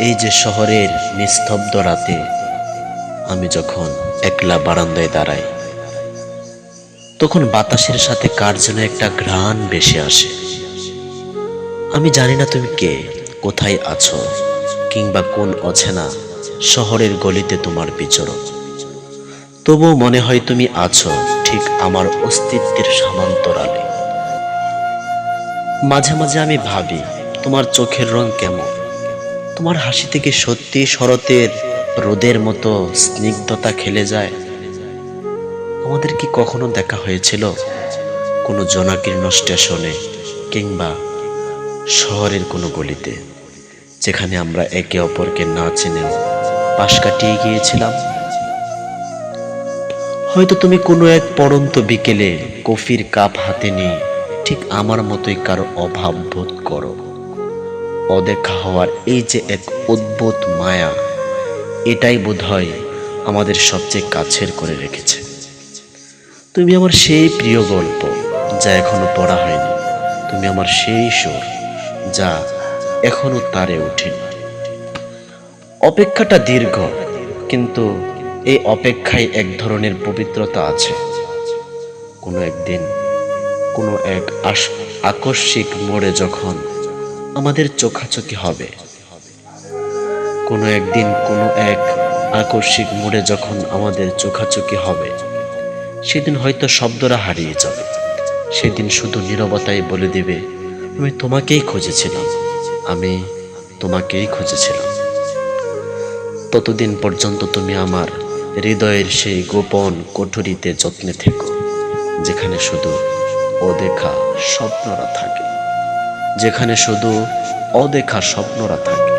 এই যে শহরের নিস্তব্ধ রাতে আমি যখন একলা বারান্দায় দাঁড়াই, তখন বাতাসের সাথে কার যেন একটা ঘ্রাণ ভেসে আসে। আমি জানি না তুমি কে, কোথায় আছো, কিংবা কোন অচেনা শহরের গলিতে তোমার বিচরণ। তবুও মনে হয় তুমি আছো ঠিক আমার অস্তিত্বের সমান্তরালে। মাঝে মাঝে আমি ভাবি, তোমার চোখের রং কেমন? তোমার হাসি থেকে সত্যি শরতের রোদের মতো স্নিগ্ধতা খেলে যায়। আমাদের কি কখনো দেখা হয়েছিল কোনো জনাকীর্ণ স্টেশনে, কিংবা শহরের কোনো গলিতে, যেখানে আমরা একে অপরকে না চিনেও পাশ কাটিয়ে গিয়েছিলাম? হয়তো তুমি কোনো এক পড়ন্ত বিকেলে কফির কাপ হাতে নিয়ে ঠিক আমার মতোই কারো অভাব বোধ করো। অদেখা হওয়ার এই যে এক অদ্ভুত মায়া, এটাই বোধহয় আমাদের সবচেয়ে কাছের করে রেখেছে। তুমি আমার সেই প্রিয় গল্প যা এখনো পড়া হয়নি। তুমি আমার সেই সুর যা এখনো তারে ওঠেনি। অপেক্ষাটা দীর্ঘ, কিন্তু এই অপেক্ষায় এক ধরনের পবিত্রতা আছে। কোনো একদিন কোনো এক আকস্মিক মোড়ে যখন আমাদের চোখাচোখি হবে, কোনো একদিন কোনো এক আকস্মিক মোড়ে যখন আমাদের চোখাচোখি হবে, সেদিন হয়তো শব্দরা হারিয়ে যাবে। সেদিন শুধু নীরবতাই বলে দিবে, আমি তোমাকেই খুঁজেছিলাম, আমি তোমাকেই খুঁজেছিলাম। ততদিন পর্যন্ত তুমি আমার হৃদয়ের সেই গোপন কোঠরিতে যত্নে থেকো, যেখানে শুধু অদেখা স্বপ্নরা থাকে, যেখানে শুধু অদেখা স্বপ্নরা থাকে।